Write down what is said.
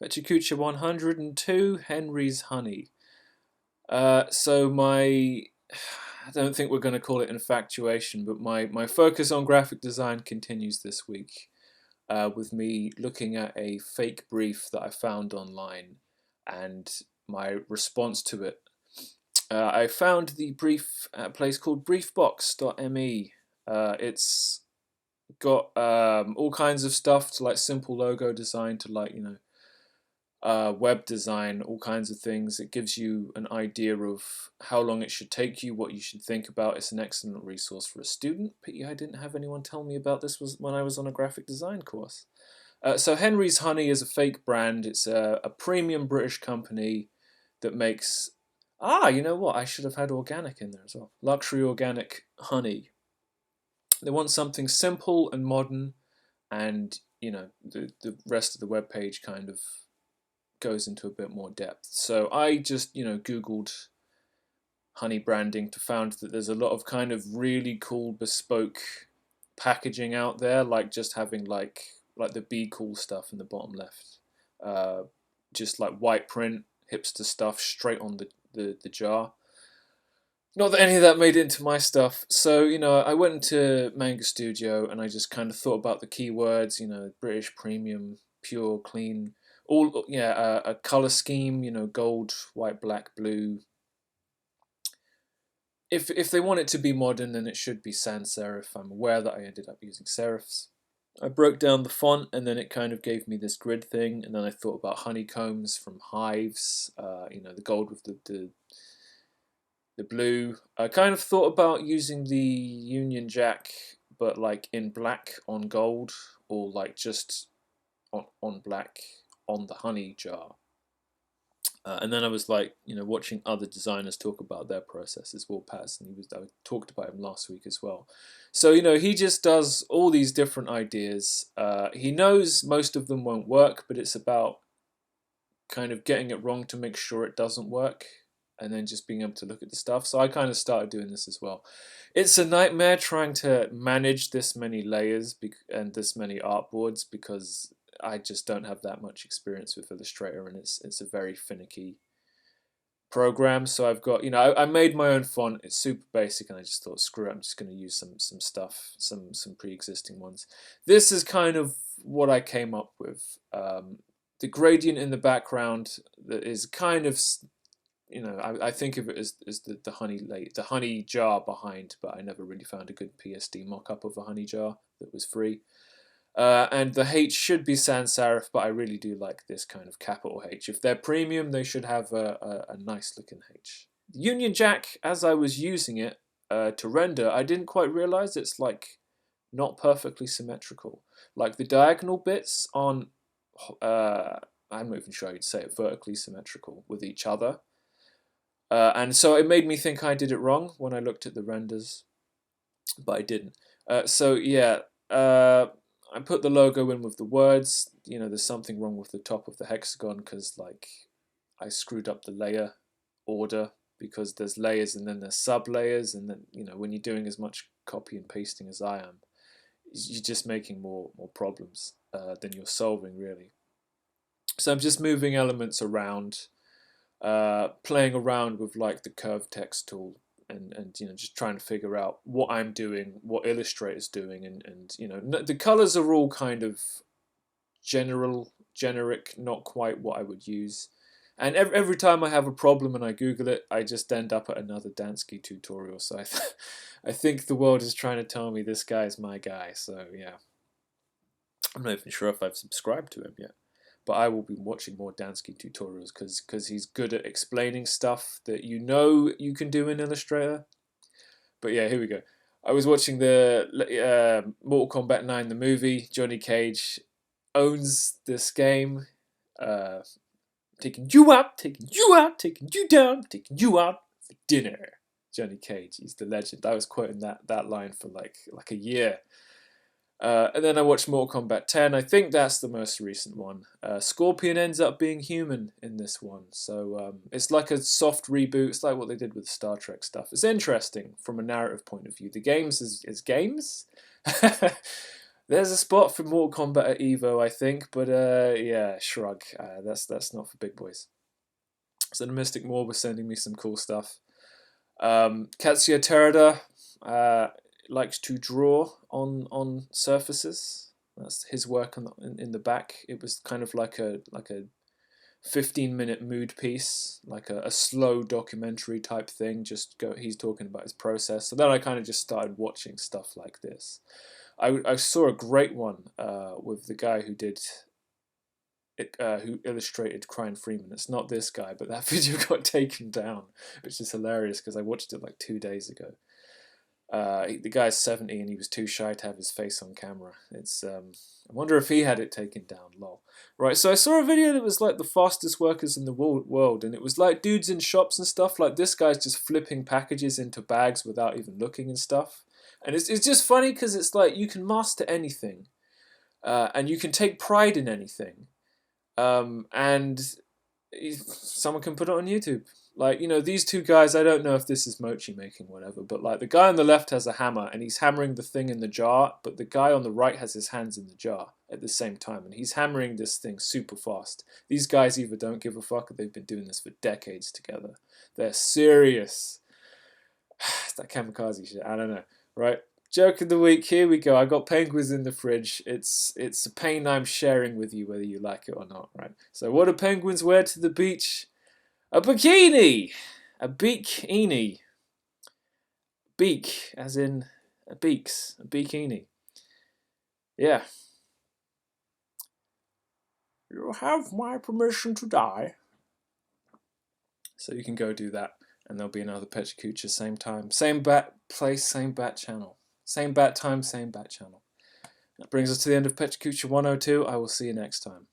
Pecha Kucha 102, Henry's Honey. So my, I don't think we're going to call it infatuation, but my focus on graphic design continues this week with me looking at a fake brief that I found online and my response to it. I found the brief at a place called briefbox.me. It's got all kinds of stuff to like simple logo design to like web design, all kinds of things. It gives you an idea of how long it should take you, what you should think about. It's an excellent resource for a student. Pity I didn't have anyone tell me about this was when I was on a graphic design course. So Henry's Honey is a fake brand. It's a premium British company that makes. Ah, you know what? I should have had organic in there as well. Luxury organic honey. They want something simple and modern, and the rest of the web page kind of goes into a bit more depth. So I just Googled honey branding to found that there's a lot of kind of really cool bespoke packaging out there, like just having like the Be Cool stuff in the bottom left, just like white print hipster stuff straight on the jar. Not that any of that made it into my stuff. So, I went into Manga Studio and I just kind of thought about the keywords, British premium, pure, clean, all, yeah, a color scheme, gold, white, black, blue. If they want it to be modern, then it should be sans serif. I'm aware that I ended up using serifs. I broke down the font and then it kind of gave me this grid thing. And then I thought about honeycombs from hives, the gold with the blue. I kind of thought about using the Union Jack, but like in black on gold, or like just on black on the honey jar. And then I was like, watching other designers talk about their processes. Will Patterson, I talked about him last week as well. So he just does all these different ideas. He knows most of them won't work, but it's about kind of getting it wrong to make sure it doesn't work, and then just being able to look at the stuff. So I kind of started doing this as well. It's a nightmare trying to manage this many layers and this many artboards because I just don't have that much experience with Illustrator, and it's a very finicky program. So I've got, I made my own font. It's super basic, and I just thought, screw it, I'm just going to use some stuff, some pre-existing ones. This is kind of what I came up with. The gradient in the background that is kind of, I think of it as the honey jar behind, but I never really found a good PSD mock-up of a honey jar that was free. And the H should be sans serif, but I really do like this kind of capital H. If they're premium, they should have a nice looking H. The Union Jack, as I was using it to render, I didn't quite realize it's like not perfectly symmetrical. Like the diagonal bits aren't, I'm not even sure you'd say it, vertically symmetrical with each other. And so it made me think I did it wrong when I looked at the renders, but I didn't. So yeah, I put the logo in with the words. There's something wrong with the top of the hexagon because like I screwed up the layer order because there's layers and then there's sub layers, and then when you're doing as much copy and pasting as I am, you're just making more problems than you're solving really. So I'm just moving elements around, playing around with like the curve text tool, and just trying to figure out what I'm doing, what Illustrator's doing, and the colors are all kind of generic, not quite what I would use. And every time I have a problem and I Google it, I just end up at another Dansky tutorial. So I think the world is trying to tell me this guy is my guy. So yeah, I'm not even sure if I've subscribed to him yet. But I will be watching more Dansky tutorials because he's good at explaining stuff that you can do in Illustrator. But yeah, here we go. I was watching the Mortal Kombat 9, the movie. Johnny Cage owns this game. Taking you out, taking you out, taking you down, taking you out for dinner. Johnny Cage, he's the legend. I was quoting that line for like a year. And then I watched Mortal Kombat 10. I think that's the most recent one. Scorpion ends up being human in this one. So it's like a soft reboot. It's like what they did with Star Trek stuff. It's interesting from a narrative point of view. The games is games. There's a spot for Mortal Kombat at Evo, I think, but yeah, shrug. That's not for big boys. So the Mystic Morb was sending me some cool stuff. Katsuya Terada likes to draw on surfaces. That's his work in the back. It was kind of like a 15-minute mood piece, like a slow documentary type thing. He's talking about his process. So then I kind of just started watching stuff like this. I saw a great one with the guy who illustrated Crying Freeman. It's not this guy, but that video got taken down, which is hilarious because I watched it like 2 days ago. The guy's 70 and he was too shy to have his face on camera. I wonder if he had it taken down, lol. Right, so I saw a video that was like the fastest workers in the world, and it was like dudes in shops and stuff. Like this guy's just flipping packages into bags without even looking and stuff. And it's just funny because it's like you can master anything, and you can take pride in anything, and someone can put it on YouTube. Like, you know, these two guys, I don't know if this is mochi making, whatever, but like the guy on the left has a hammer and he's hammering the thing in the jar, but the guy on the right has his hands in the jar at the same time, and he's hammering this thing super fast. These guys either don't give a fuck or they've been doing this for decades together. They're serious. It's that kamikaze shit, I don't know, right? Joke of the week, here we go. I got penguins in the fridge. It's a pain I'm sharing with you, whether you like it or not, right? So what do penguins wear to the beach? A bikini! A beak-ini. Beak, as in a beaks. A bikini. Yeah. You have my permission to die. So you can go do that, and there'll be another Pecha Kucha, same time, same bat place, same bat channel. Same bat time, same bat channel. That brings us to the end of Pecha Kucha 102. I will see you next time.